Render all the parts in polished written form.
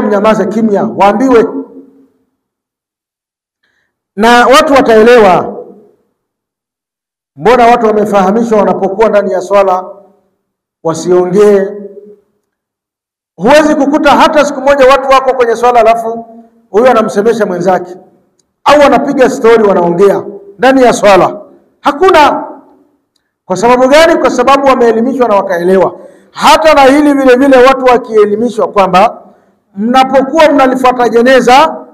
mnyamaze kimya, waambiwe, na watu wataelewa. Mbona watu wamefahamishwa wanapokuwa ndani ya swala wasiongee? Huwezi kukuta hata siku moja watu wako kwenye swala alafu huyu anamsemesha mwenzake au wanapiga story wanaongea ndani ya swala. Hakuna. Kwa sababu gani? Kwa sababu wameelimishwa na wakaelewa. Hata na hili vile vile watu wakielimishwa kwamba mnapokuwa mnalifuata jeneza,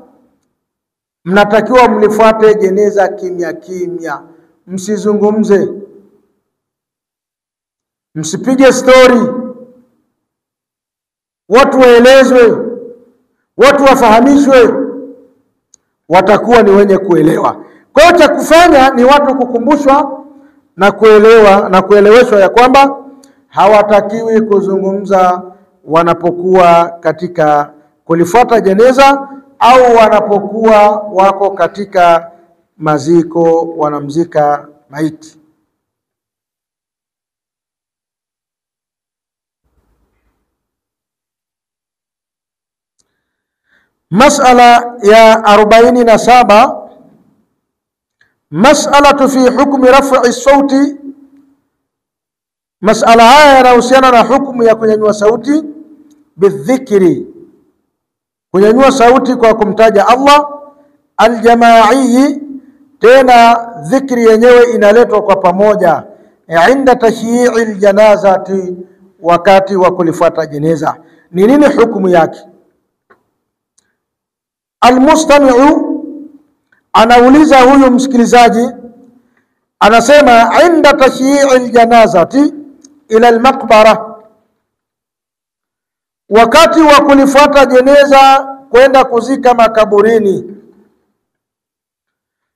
mnatakiwa mlifuate jeneza kimya kimya, msizungumze, msipige story, watu waelezwe, watu wafahamishwe, watakuwa ni wenye kuelewa. Kwa hiyo cha kufanya ni watu kukumbushwa na kuelewa na kueleweshwa ya kwamba hawatakiwi kuzungumza wanapokuwa katika kulifuata jeneza au wanapokuwa wako katika maziko wanamzika maiti. Mas'ala ya 47, mas'alatu fi hukmi raf'i sauti. Mas'ala haya yanahusiana na hukumu ya kunyanyua sauti bidhikri, kunyanyua sauti kwa kumtaja Allah, aljamai, tena dhikri yenyewe inaletwa kwa pamoja, inda tashyi'il janazati, wakati wa kulifuata jeneza. Ni nini hukumu yake? Almustami'u anauliza, huyu msikilizaji anasema, inda tashyi'il janazati ila almaqbara, wakati wa kulifuata jeneza kwenda kuzika makaburini.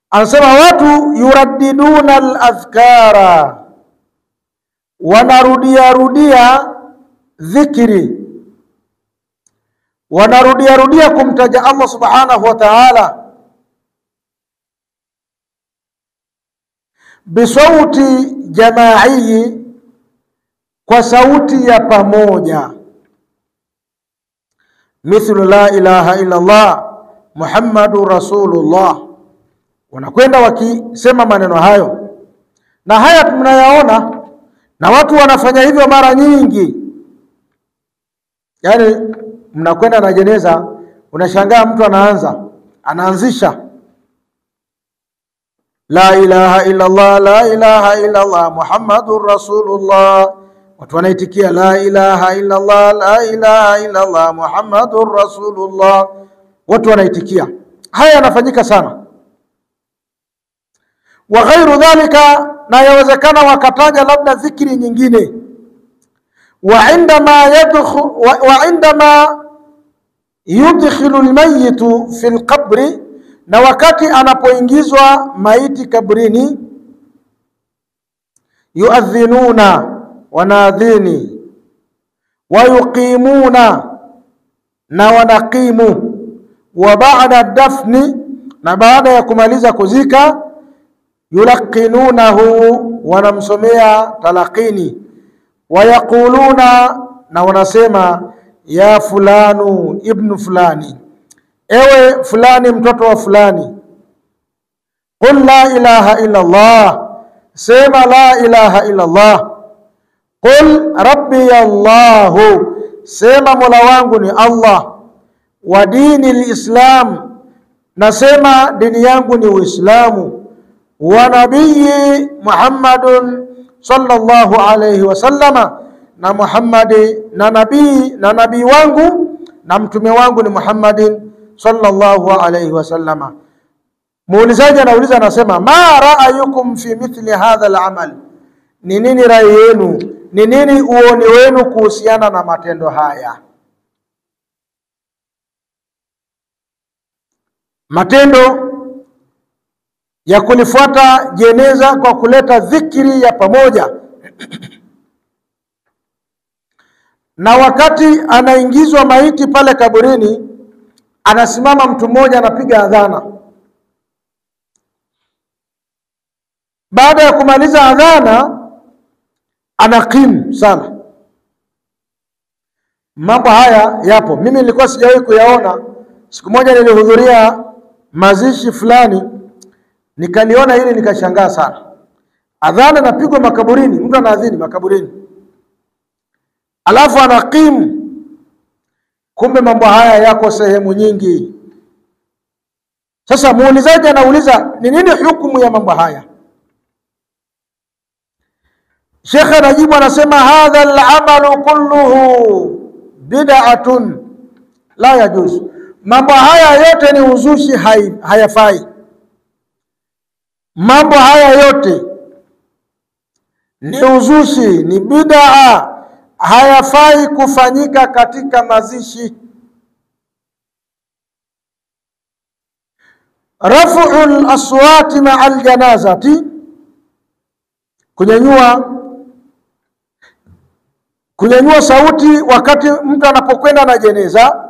Anasema watu yuraddiduna al-adhkara, wanarudia dhikri, wanarudia kumtaja Allah subhanahu wa ta'ala, bisauti jamai, kwa sauti ya pamoja, mithlu la ilaha illa Allah Muhammadur Rasulullah. Wanakwenda wakisema maneno hayo, na haya tunayaona na watu wanafanya hivyo mara nyingi. Yani mnakwenda na jeneza, unashangaa mtu anaanzisha la ilaha illa Allah, la ilaha illa Allah Muhammadur Rasulullah. Watu wanaitikia la ilaha illa Allah, la ilaha illa Allah Muhammadur Rasulullah. Watu wanaitikia. Haya yanafanyika sana. Wa ghairu dhalika, na yawezekana wakataja labda dhikri nyingine. Wa indama yudkhilu almayitu fi alqabri, na wakati anapoingizwa maiti kabrini, yuadhinuna, wanadhini, wayuqimuna, na wanaqimu, wa ba'da dafni, na baada ya kumaliza kuzika, yulaqinunahu, wanamsomea talaqini, wayaquluna, na wanasema ya fulanu ibnu fulani, ewe fulani mtoto wa fulani, qul la ilaha illa Allah, sema la ilaha illa Allah, qul rabbi Allahu, sema mola wangu ni Allah, wa dini lislam, nasema dini yangu ni Uislamu, wa nabiyyi Muhammadun sallallahu alayhi wasallama, na Muhammadi, na nabii wangu na mtume wangu ni Muhammadin sallallahu alayhi wasallama. Muulizaji anauliza, anasema ma ra'ayukum fi mithli hadha al-amal, ni nini rai yenu, ni nini uoni wenu kuhusiana na matendo haya? Matendo ya kulifuata jeneza kwa kuleta dhikri ya pamoja. Na wakati anaingizwa maiti pale kaburini, anasimama mtu mmoja anapiga adhana. Baada ya kumaliza adhana, anaqimu sala. Mambo haya yapo, mimi nilikuwa sijawahi kuyaona. Siku moja nilihudhuria mazishi fulani, nikaliona hili nikashangaa sana. Adhana napigwa makaburini, mtu anaadhini makaburini, alafu anakimu. Kumbe mambo haya yako sehemu nyingi. Sasa muulizaji anauliza ni nini hukumu ya mambo haya? Sheikh anajibu anasema, hadha al-amalu kulluhu bid'atun la yajuz. Mambo haya yote ni uzushi, hayafai. Mambo haya yote ni uzushi, ni bid'a, hayafai kufanyika katika mazishi. Raf'ul aswati ma'al janazati, kunyanyua sauti wakati mtu anapokwenda na jeneza.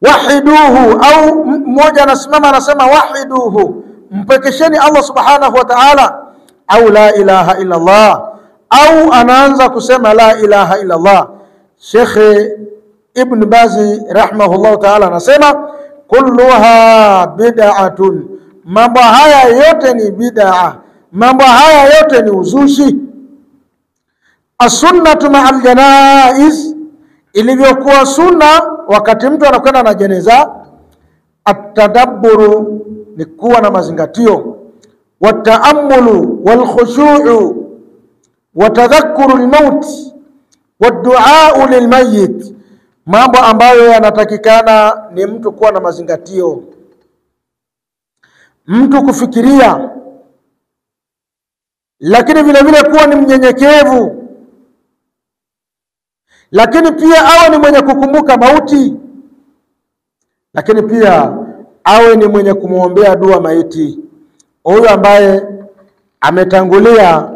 Wahiduhu, au mmoja anasimama anasema wahiduhu, mpekesheni Allah subhanahu wa ta'ala, au la ilaha illa Allah, au anaanza kusema la ilaha illa Allah. Sheikh Ibn Bazi rahimahullah ta'ala anasema kulluha bid'atun, mambo haya yote ni bid'a, mambo haya yote ni uzushi. As-sunnatu ma'al janaiz, ilivyokuwa sunna wakati mtu anakwenda na jeneza. At-tadabburu, ni kuwa na mazingatio. Wat-ta'ammulu wal-khushu'u wa tadhakkuru al-maut wad-du'a lil-mayyit, mambo ambayo yanatakikana ni mtu kuwa na mazingatio, mtu kufikiria, lakini vile vile kuwa ni mnyenyekevu, lakini pia awe ni mwenye kukumbuka mauti, lakini pia awe ni mwenye kumwombea dua maiti. Huyo ambaye ametangulia,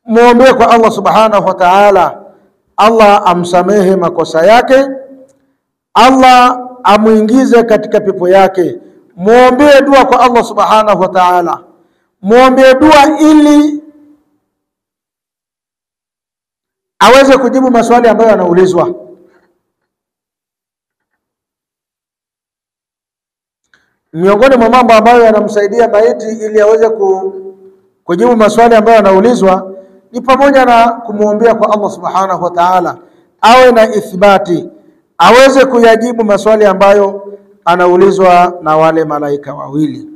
muombee kwa Allah subhanahu wa ta'ala, Allah amsamehe makosa yake, Allah amuingize katika pepo yake. Muombee dua kwa Allah subhanahu wa ta'ala, muombee dua ili aweze kujibu maswali ambayo anaulizwa. Miongoni mwa mambo ambayo yanamsaidia maiti ili aweze kujibu maswali ambayo anaulizwa ni pamoja na kumuombea kwa Allah subhanahu wa ta'ala, awe na ithibati, aweze kuyajibu maswali ambayo anaulizwa na wale malaika wawili.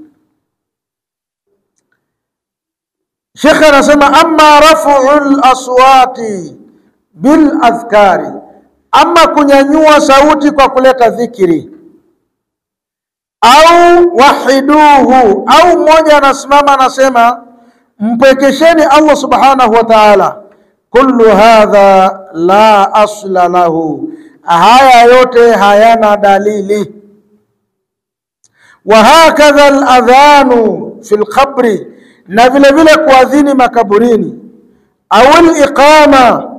Sheikh anasema, amma raf'ul aswati bil adhkari, ama kunyanyua sauti kwa kuleta dhikri, au wahiduhu, au mmoja anasimama anasema mpekesheni Allah subhanahu wa ta'ala. Kullu hadha la asla lahu, haya yote hayana dalili. Wa hakadha al-adhanu fil qabri, na vile vile kuadhini makaburini, au al-iqama,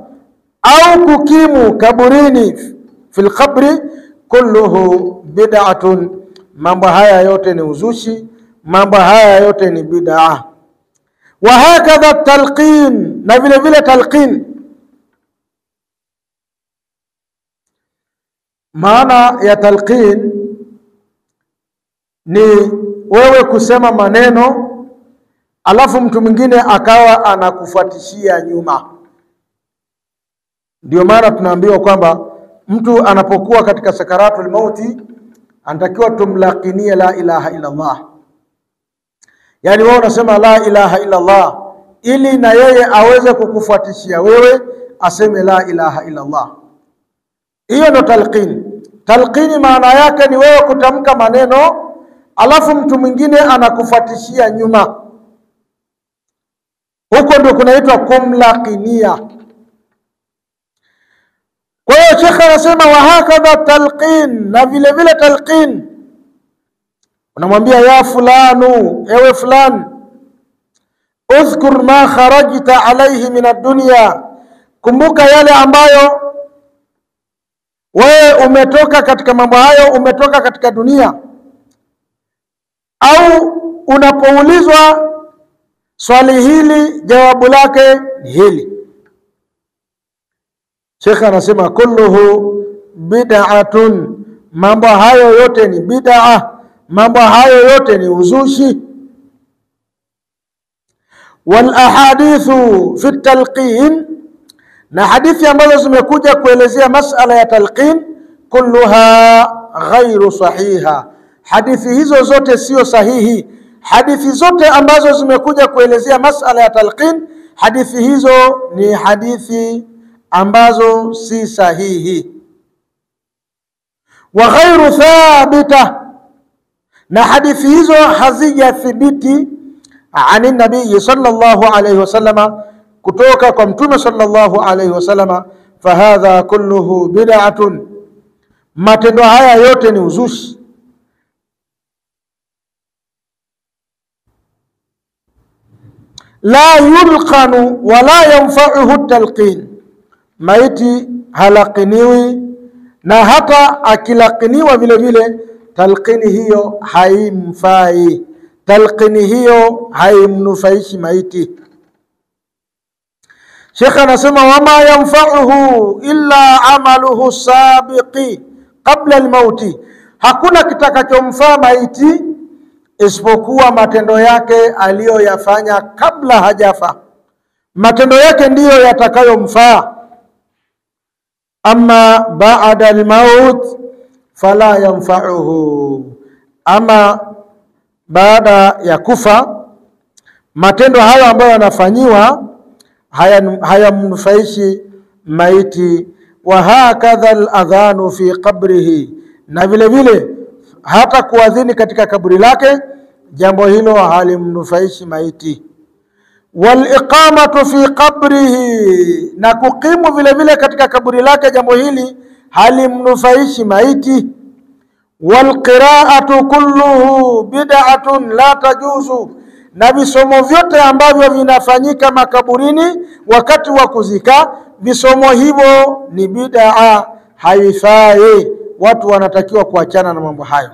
au kukimu kaburini, fil qabri, kulluhu bid'atun, mambo haya yote ni uzushi, mambo haya yote ni bid'a. Wa hakadha talqin, na vile vile talqin. Maana ya talqin ni wewe kusema maneno alafu mtu mwingine akawa anakufuatishia nyuma. Ndio maana tunaambiwa kwamba mtu anapokuwa katika sakaratul mauti anatakiwa tumlaqinie la ilaha illa Allah. Yani wewe unasema la ilaha illa Allah ili na yeye aweze kukufuatishia wewe aseme la ilaha illa Allah. Hiyo ndo talqin. Talqini maana yake ni wewe kutamka maneno alafu mtu mwingine anakufuatishia nyuma. Huko ndio kunaitwa kumlaqinia. Kwa hiyo Sheikh anasema wa hakadha talqin, na vile vile talqin unamwambia ya fulanu, ewe fulani, udhkur ma kharajta alayhi min ad-dunya, kumbuka yale ambayo wewe umetoka katika mambo hayo, umetoka katika dunia. Au unapoulizwa swali hili jawabu lake ni hili. Sheikh anasema kulluhu bid'atun, mambo hayo yote ni bid'a, mambo hayo yote ni uzushi. Wal ahadithu fi talqin, na hadithi ambazo zimekuja kuelezea masala ya talqin, kulluha ghairu sahiha, hadithi hizo zote sio sahihi. Hadithi zote ambazo zimekuja kuelezea masala ya talqin, hadithi hizo ni hadithi ambazo si sahihi. Wa ghairu thabita, na hadithi hizo hazijathibiti ani nabii sallallahu alayhi wasallama, kutoka kwa mtume sallallahu alayhi wasallama. Fahadha kulluhu bid'atun, matendo haya yote ni uzushi. La yulqanu wala yanfa'uhu talqin, maiti halaqiniwi na hata akilaqiniwa vile vile talqini hiyo haimfai, talqini hiyo haimnufaishi maiti. Sheikh anasema wama yanfa'uhu illa amaluhu sabiqi qabla almauti, hakuna kitakachomfaa maiti isipokuwa matendo yake aliyoyafanya kabla hajafa. Matendo yake ndiyo yatakayomfaa. Amma ba'da almaut fala yanfa'uhu, ama baada ya kufa matendo hayo ambayo yanafanyiwa hayamnufaishi maiti. Wa hakadha al-adhanu fi qabrihi, na vile vile hata kuadhini katika kaburi lake, jambo hilo halimnufaishi maiti. Wal iqamatu fi qabrihi, na kukimu vile vile katika kaburi lake, jambo hili halimnufaishi maiti. Wal qira'atu kulluhu bid'atun la tajuzu, na visomo vyote ambavyo vinafanyika makaburini wakati wa kuzika, visomo hivyo ni bid'a, haifai. Watu wanatakiwa kuachana na mambo hayo.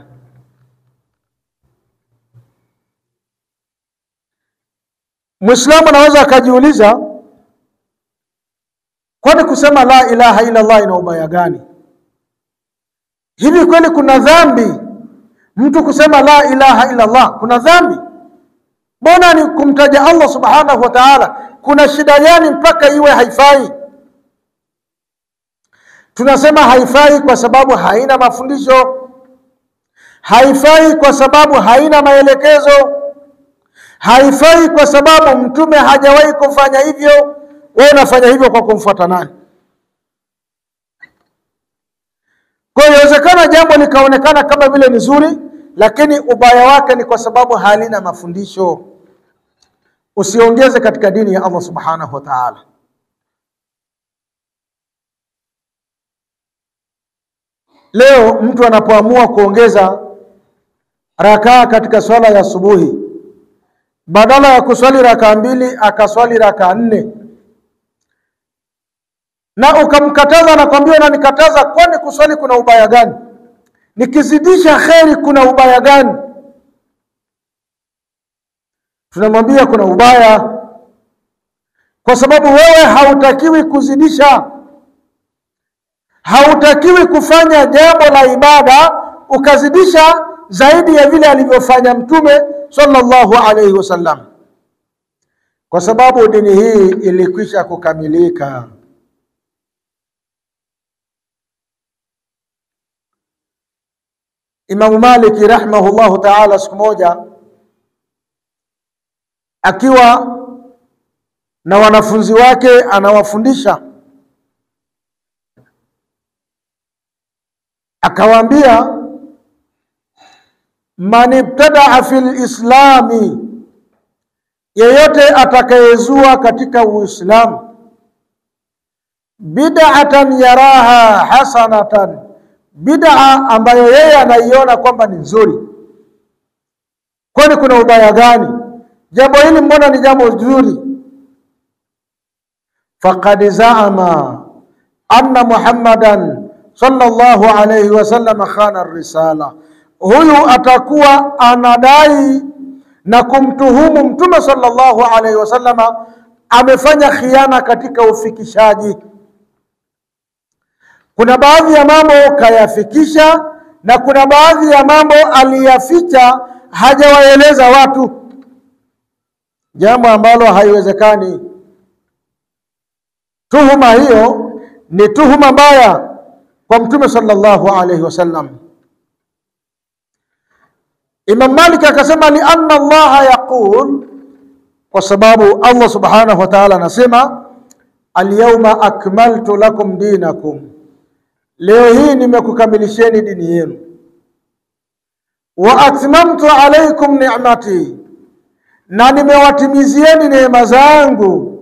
Muislamu anaweza akajiuliza, kwani kusema la ilaha illa Allah ina ubaya gani? Hivi kweli kuna dhambi mtu kusema la ilaha illa Allah? Kuna dhambi? Mbona ni kumtaja Allah subhanahu wa ta'ala? Kuna shida gani mpaka iwe haifai? Tunasema haifai kwa sababu haina mafundisho, haifai kwa sababu haina maelekezo, haifai kwa sababu mtume hajawahi kufanya hivyo. Wewe unafanya hivyo kwa kumfuata nani? Kwa hiyo inawezekana jambo likaonekana kama vile ni zuri, lakini ubaya wake ni kwa sababu halina mafundisho. Usiongeze katika dini ya Allah subhanahu wa ta'ala. Leo mtu anapoamua kuongeza rakaa katika swala ya subuhi, badala ya kuswali rakaa 2 akaswali rakaa 4, na ukamkataza na kwambia na nikataza, kwani kuswali kuna ubaya gani? Nikizidisha kheri kuna ubaya gani? Tunamwambia kuna ubaya kwa sababu wewe hautakiwi kuzidisha. Hautakiwi kufanya jambo la ibada ukazidisha zaidi ya vile alivyofanya Mtume sallallahu alayhi wasallam, kwa sababu dini hii ilikwisha kukamilika. Imam Malik rahimahullahu ta'ala siku moja akiwa na wanafunzi wake anawafundisha, akawaambia man ibtadaa fil islami, yeyote atakayezua katika Uislamu, bid'atan yaraha hasanatan, bid'a ambayo yeye anaiona kwamba ni nzuri, kwani kuna ubaya gani? Jambo hili mbona ni jambo zuri. Faqad zaama anna Muhammadan sallallahu alayhi wasallam khana ar-risala, huyu atakuwa anadai na kumtuhumu Mtume sallallahu alayhi wasallama amefanya khiana katika ufikishaji. Kuna baadhi ya mambo kayafikisha na kuna baadhi ya mambo aliyaficha, hajawaeleza watu, jambo ambalo haiwezekani. Tuhuma hiyo ni tuhuma mbaya kwa Mtume sallallahu alaihi wasallam. Imam Malik akasema li anna Allah yaqul, kwa sababu Allah subhanahu wa ta'ala anasema al-yawma akmaltu lakum dinakum, leo hii nimekukamilisheni dini yenu. Wa atmamtu alaykum ni'mati, na nimewatimizieni neema zangu.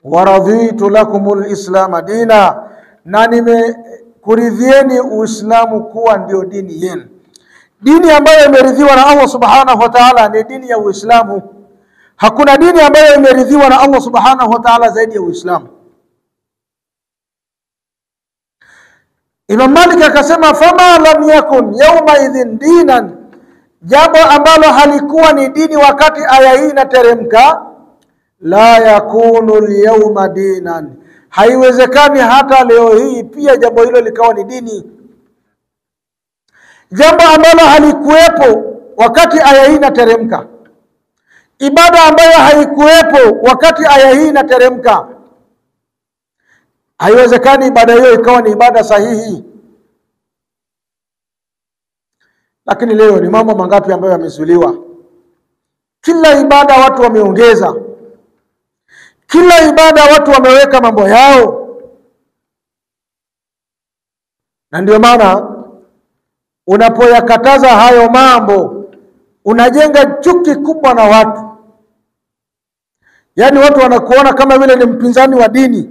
Wa raditu lakumul islam dina, na nimekuridhieni Uislamu kuwa ndio dini yenu. Dini ambayo imeridhiwa na Allah subhanahu wa ta'ala ni dini ya Uislamu. Hakuna dini ambayo imeridhiwa na Allah subhanahu wa ta'ala zaidi ya Uislamu. Imam Malik akasema fama lam yakun yawma idhin dinan, jambo ambalo halikuwa ni dini wakati aya hii inateremka, la yakunu al-yawma dinan, haiwezekani hata leo hii pia jambo hilo likawa ni dini. Jambo ambalo halikuwepo wakati aya hii inateremka, ibada ambayo haikuwepo wakati aya hii inateremka, haiwezekani ibada hiyo ikawa ni ibada sahihi. Lakini leo ni mambo mangapi ambayo yamezuliwa? Kila ibada watu wameongeza, kila ibada watu wameweka mambo yao, na ndio maana unapoyakataza hayo mambo unajenga chuki kubwa na watu. Yaani watu wanakuona kama vile ni mpinzani wa dini,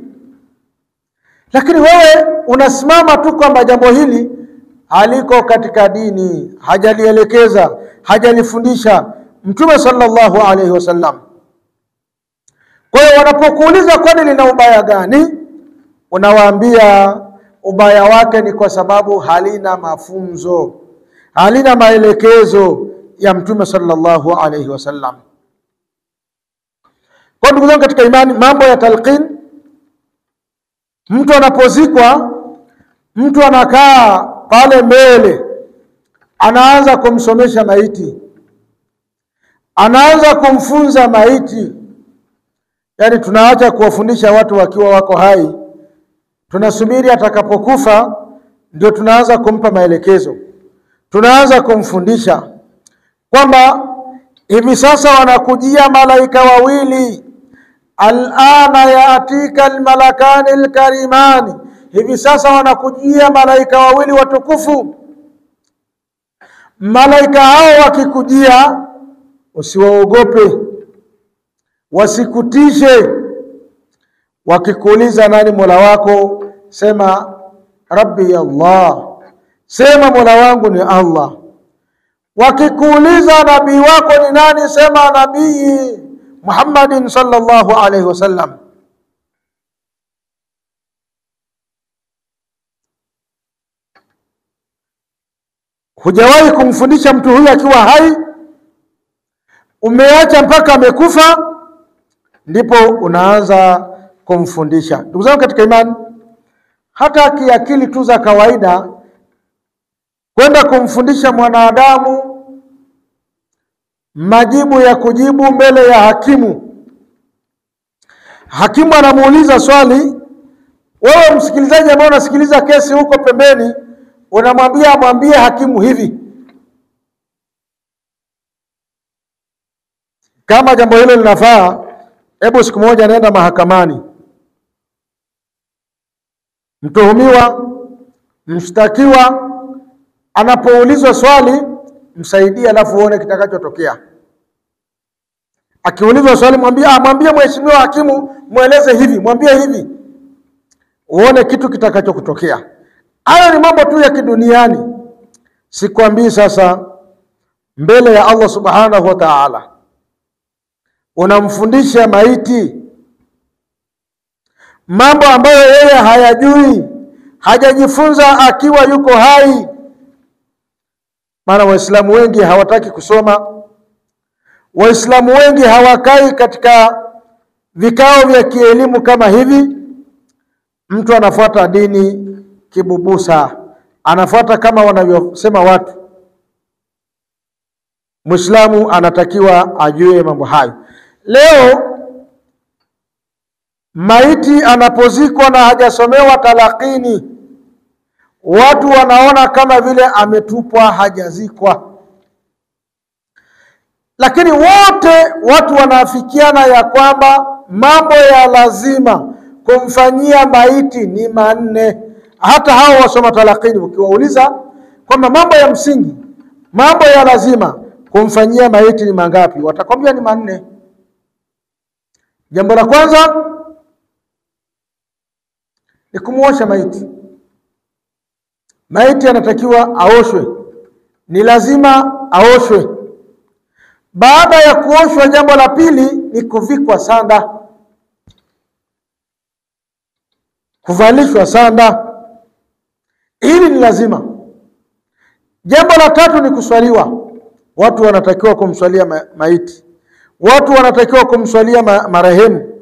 lakini wewe unasimama tu kwamba jambo hili haliko katika dini, hajalielekeza, hajalifundisha Mtume sallallahu alaihi wasallam. Kwa hiyo wanapokuuliza kwani lina ubaya gani, unawaambia ubaya wake ni kwa sababu halina mafunzo, halina maelekezo ya Mtume sallallahu alaihi wasallam. Kwa ndugu zangu katika imani, mambo ya talqin, mtu anapozikwa, mtu anakaa pale mbele, anaanza kumsomesha maiti, anaanza kumfunza maiti. Yaani tunaacha kuwafundisha watu wakiwa wako hai, tunasubiri atakapokufa ndio tunaanza kumpa maelekezo, tunaanza kumfundisha kwamba hivi sasa wanakujia malaika wawili, al-ana yaatika al-malakani al-karimani, hivi sasa wanakujia malaika wawili watukufu. Malaika hao wakikujia, usiwaogope, wasikutishe. Wakikuuliza nani Mola wako, sema Rabbi Allah, sema Mola wangu ni Allah. Wakikuuliza nabii wako ni nani, sema Nabii Muhammadin sallallahu alaihi wasallam. Hujawahi kumfundisha mtu huyu akiwa hai, umeacha mpaka amekufa, ndipo unaanza kumfundisha. Ndugu zangu katika imani, hata kiakili tu za kawaida, kwenda kumfundisha mwanadamu majibu ya kujibu mbele ya hakimu. Hakimu anamuuliza swali, wewe msikilizaji ambaye unasikiliza kesi huko pembeni, mwambie hakimu hivi. Kama jambo hilo linafaa, hebu siku moja nenda mahakamani. Mtuhumiwa, mshtakiwa anapoulizwa swali, msaidie alafu uone kitakachotokea. Akiulizwa swali mwambie mheshimiwa hakimu, mueleze hivi, mwambie hivi, uone kitu kitakachotokea. Hayo ni mambo tu ya kiduniani. Sikwambii sasa mbele ya Allah subhanahu wa ta'ala unamfundisha maiti mambo ambayo yeye hayajui, hajajifunza akiwa yuko hai. Maana Waislamu wengi hawataki kusoma, Waislamu wengi hawakai katika vikao vya kielimu kama hivi. Mtu anafuata dini kibubusa, anafuata kama wanavyosema watu. Muislamu anatakiwa ajue mambo hayo. Leo maiti anapozikwa na hajasomewa talaqini, watu wanaona kama vile ametupwa, hajazikwa. Lakini watu wanaafikiana ya kwamba mambo ya lazima kumfanyia maiti ni manne. Hata hao wasoma talaqini ukiwauliza kwamba mambo ya msingi, mambo ya lazima kumfanyia maiti ni mangapi, watakwambia ni manne. Jambo la kwanza ni kumuosha maiti. Maiti anatakiwa aoshwe, ni lazima aoshwe. Baada ya kuoshwa, jambo la pili ni kuvikwa sanda, kuvalishwa sanda. Hili ni lazima. Jambo la tatu ni kuswaliwa. Watu wanatakiwa kumswalia maiti, watu wanatakiwa kumswalia marehemu.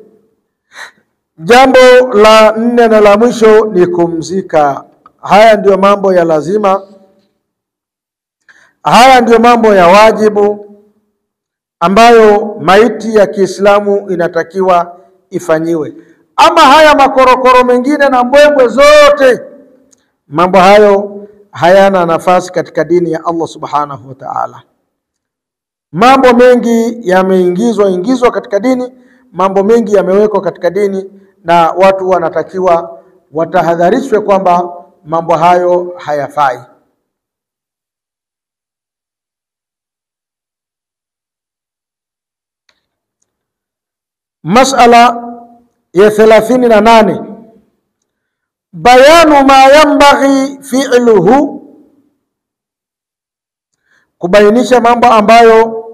Jambo la nne na la mwisho ni kumzika. Haya ndiyo mambo ya lazima, haya ndiyo mambo ya wajibu ambayo maiti ya Kiislamu inatakiwa ifanyiwe. Ama haya makorokoro mengine na mbwembwe zote, mambo hayo hayana nafasi katika dini ya Allah subhanahu wa ta'ala. Mambo mengi yameingizwa katika dini, mambo mengi yamewekwa katika dini, na watu wanatakiwa watahadharishwe kwamba mambo hayo hayafai. Masala ya 38, bayanu ma yanbaghi fi'luhu, kubainisha mambo ambayo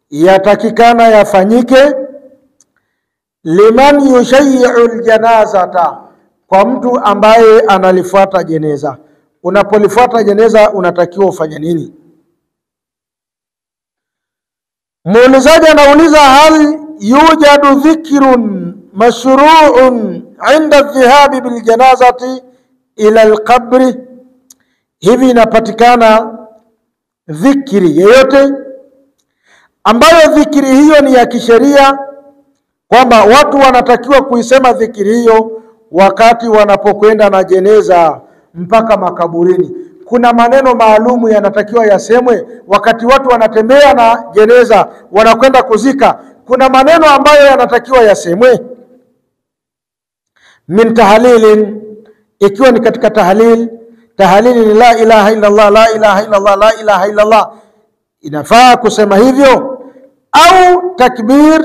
yatakikana yafanyike. Liman yushayyi'u aljanazata, kwa mtu ambaye analifuata jeneza. Unapolifuata jeneza unatakiwa ufanye nini? Muulizaji anauliza, hal yujadu dhikrun mashru'un 'inda adh-dhahabi bil janazati ila al-qabri, hivi inapatikana dhikri yeyote ambayo dhikri hiyo ni ya kisheria, kwamba watu wanatakiwa kuisema dhikri hiyo wakati wanapokwenda na jeneza mpaka makaburini? Kuna maneno maalumu yanatakiwa yasemwe wakati watu wanatembea na jeneza wanakwenda kuzika? Kuna maneno ambayo yanatakiwa yasemwe. Min tahlilin, ikiwa ni katika tahlili ni la ilaha illa Allah, la ilaha illa Allah, la ilaha illa Allah, inafaa kusema hivyo. Au takbir,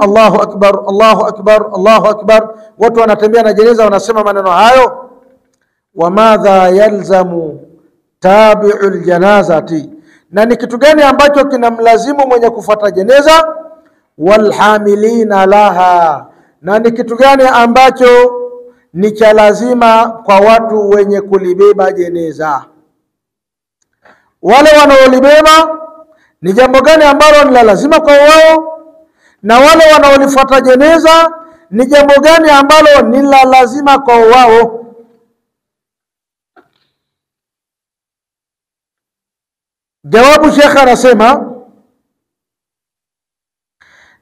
Allahu akbar, Allahu akbar, Allahu akbar. Watu wanatembea na jeneza wanasema maneno hayo. Wa madha yalzamu tabi'ul janazati, na ni kitu gani ambacho kinamlazimu mwenye kufuata jeneza? Walhamilina laha, na ni kitu gani ambacho ni cha lazima kwa watu wenye kulibeba jeneza? Wale wanaolibeba ni jambo gani ambalo ni la lazima kwa wao, na wale wanaolifuata jeneza ni jambo gani ambalo ni la lazima kwa wao? Jawabu, Sheikh anasema,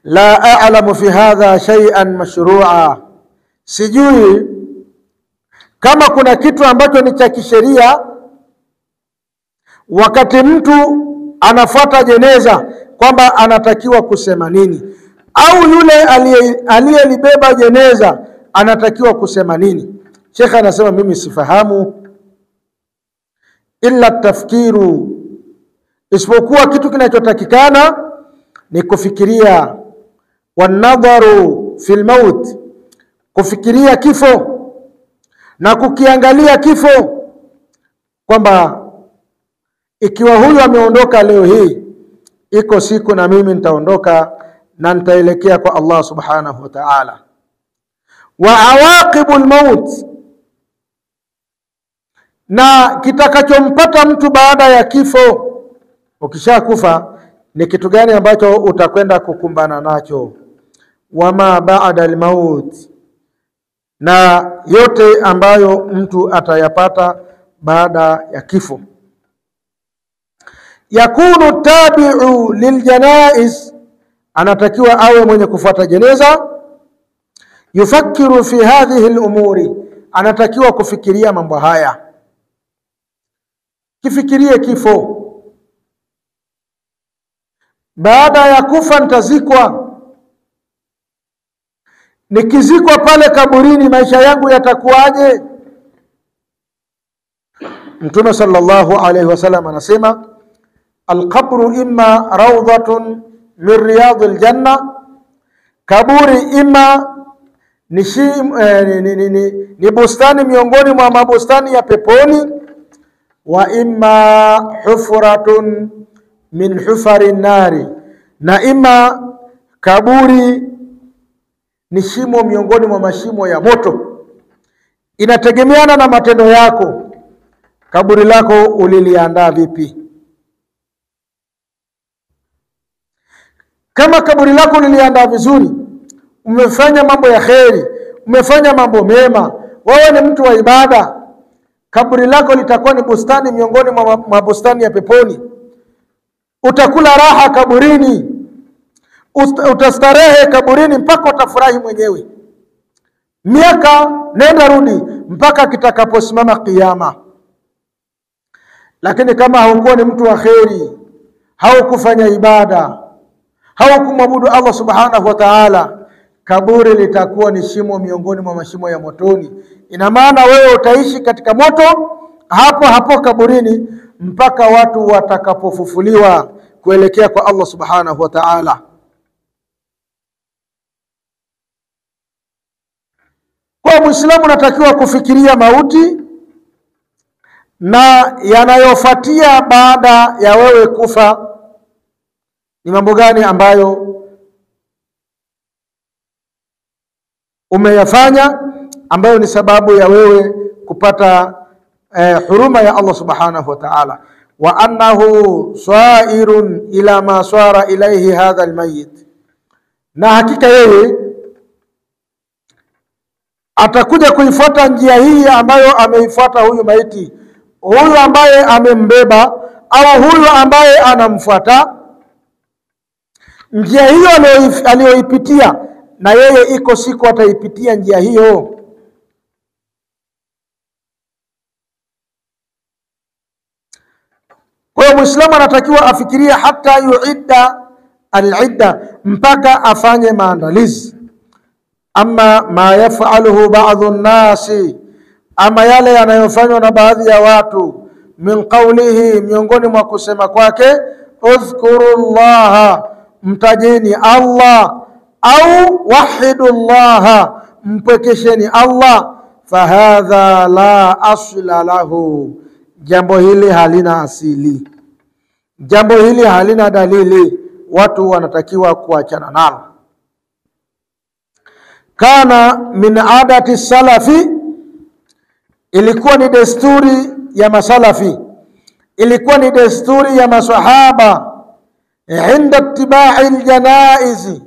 la a'lamu fi hadha shay'an mashru'a, sijui kama kuna kitu ambacho ni cha kisheria wakati mtu anafuata jeneza kwamba anatakiwa kusema nini, au yule aliyelibeba jeneza anatakiwa kusema nini. Sheikh anasema, mimi sifahamu, illa tafkiru, isipokuwa kitu kinachotakikana ni kufikiria, wanadharu fil maut, kufikiria kifo na kukiangalia kifo, kwamba ikiwa huyu ameondoka leo hii, iko siku na mimi nitaondoka na nitaelekea kwa Allah subhanahu wa ta'ala. Wa awaqibul maut, na kitakachompata mtu baada ya kifo. Ukishakufa ni kitu gani ambacho utakwenda kukumbana nacho? Wama ba'da al-maut, na yote ambayo mtu atayapata baada ya kifo. Yakunu tabi'u liljanaiz, anatakiwa awe mwenye kufuata jeneza. Yufakiru fi hadhihi al-umuri, anatakiwa kufikiria mambo haya. Kifikirie kifo. Baada ya kufa nitazikwa. Nikizikwa pale kaburini maisha yangu yatakuwaje? Mtume sallallahu alayhi wasallam anasema, alqabru imma rawdatun min riyadil janna, kaburi imma ni bustani miongoni mwa mabustani ya peponi, wa imma hufratun min hufari nari, na imma kaburi ni shimo miongoni mwa mashimo ya moto. Inategemeana na matendo yako. Kaburi lako uliliandaa vipi? Kama kaburi lako uliliandaa vizuri, umefanya mambo ya kheri, umefanya mambo mema, wewe ni mtu wa ibada, kaburi lako litakuwa ni bustani miongoni mwa bustani ya peponi. Utakula raha kaburini, utastarehe kaburini mpaka utafurahi mwenyewe. Miaka nenda rudi mpaka kitakaposimama kiyama. Lakini kama haukuwa ni mtu wa kheri, haukufanya ibada, haukumwabudu Allah subhanahu wa ta'ala, kaburi litakuwa ni shimo miongoni mwa mashimo ya motoni. Ina maana wewe utaishi katika moto hapo hapo kaburini mpaka watu watakapofufuliwa kuelekea kwa Allah subhanahu wa ta'ala. Kwa Muislamu natakiwa kufikiria mauti na yanayofuatia baada ya wewe kufa. Ni mambo gani ambayo umeyafanya ambayo ni sababu ya wewe kupata huruma ya Allah subhanahu wa ta'ala. Wa annahu sa'irun ila ma sara ilayhi hadha almayyit, na hakika yeye atakuja kuifuata njia hii ambayo ameifuata huyu maiti, huyu ambaye amembeba au huyu ambaye anamfuata. Njia hiyo aliyoipitia na yeye iko siku ataipitia njia hiyo. Kwa hiyo Muislamu anatakiwa afikiria hata yuidda al-idda, mpaka afanye maandalizi. Ama ma yafaluhu ba'dhu an-nasi, ama yale yanayofanywa na baadhi ya watu, min qawlihi, miongoni mwa kusema kwake, udhkurullaha, mtajeni Allah, au wahidullaha, mpwekesheni Allah. Fahadha la asla lahu, jambo hili halina asili, jambo hili halina dalili, watu wanatakiwa kuachana nalo. Kana min adati salafi, ilikuwa ni desturi ya masalafi, ilikuwa ni desturi ya maswahaba, inda ittiba'i aljanaizi,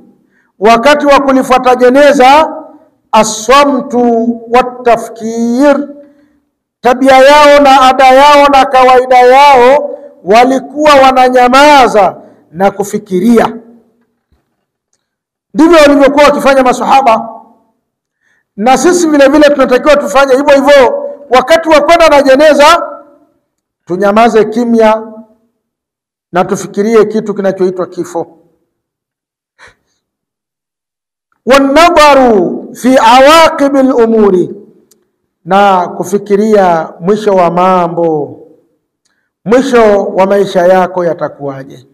wakati wa kulifuata jeneza, aswamtu watafkir, tabia yao na ada yao na kawaida yao walikuwa wananyamaza na kufikiria. Ndivyo walivyokuwa wakifanya maswahaba, na sisi vile vile tunatakiwa tufanye hivyo hivyo. Wakati wa kwenda na jeneza, tunyamaze kimya na tufikirie kitu kinachoitwa kifo. Wanadharu fi awaqib al-umuri, na kufikiria mwisho wa mambo, mwisho wa maisha yako yatakuwaje.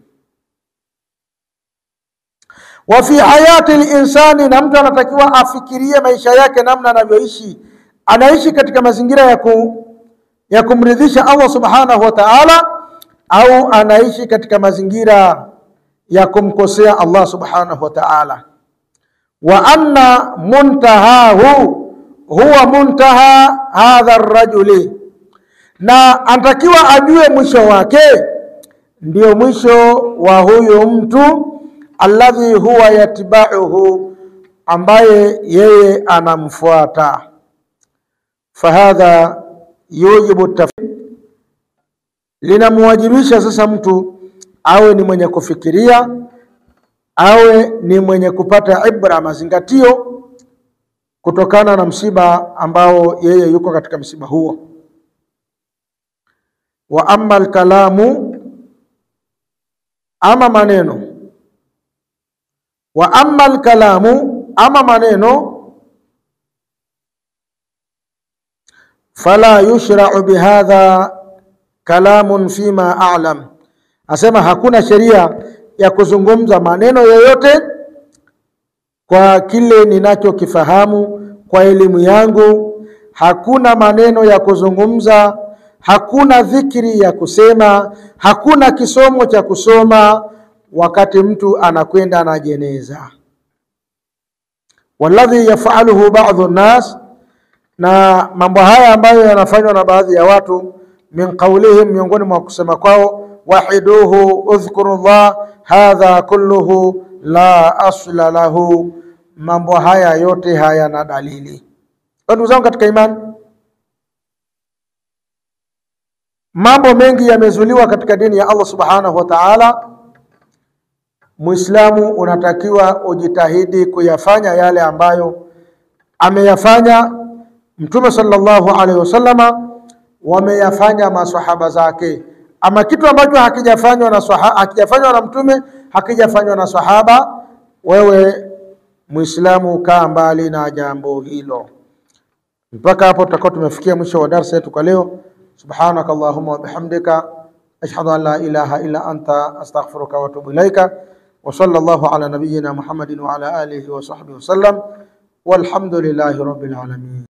Wa fi hayati al-insani, na mtu anatakiwa afikirie maisha yake, namna anavyoishi. Anaishi katika mazingira ya kumridhisha Allah subhanahu wa ta'ala, au anaishi katika mazingira ya kumkosea Allah subhanahu wa ta'ala. Wa anna muntahahu huwa muntaha hadha ar-rajuli, na anatakiwa ajue mwisho wake ndio mwisho wa huyo mtu, alladhi huwa yatibauhu, ambaye yeye anamfuata. fahadha yujibu tafakkur, linamwajibisha sasa mtu awe ni mwenye kufikiria, awe ni mwenye kupata ibra, mazingatio kutokana na msiba ambao yeye yuko katika msiba huo. Wa amma al-kalamu, ama maneno, wa amma al-kalamu, ama maneno, fala yushra'u bihadha kalamun fima a'lam, asema hakuna sheria ya kuzungumza maneno yoyote kwa kile ninachokifahamu kwa elimu yangu. Hakuna maneno ya kuzungumza, hakuna dhikri ya kusema, hakuna kisomo cha kusoma wakati mtu anakwenda na jeneza. Walladhi yaf'aluhu ba'dhu an-nas, na mambo haya ambayo yanafanywa na baadhi ya watu, min qawlihim, miongoni mwa kusema kwao, wahiduhu udhkurullah, hadha kulluhu la asla lahu, mambo haya yote hayana dalili. Ndugu zangu katika imani, mambo mengi yamezuliwa katika dini ya Allah subhanahu wa ta'ala. Muislamu unatakiwa ujitahidi kuyafanya yale ambayo ameyafanya Mtume sallallahu alaihi wasallama, wameyafanya maswahaba zake. Ama kitu ambacho hakijafanywa na Mtume, hakijafanywa na sahaba, wewe Muislamu kaa mbali na jambo hilo. Mpaka hapo tutakuwa tumefikia mwisho wa darasa yetu kwa leo. Subhanakallahumma wa bihamdika, ashhadu an la ilaha illa anta, astaghfiruka wa atubu ilaika. Wa sallallahu ala nabiyyina Muhammadin wa ala alihi wa sahbihi wasallam, walhamdulillahi rabbil alamin.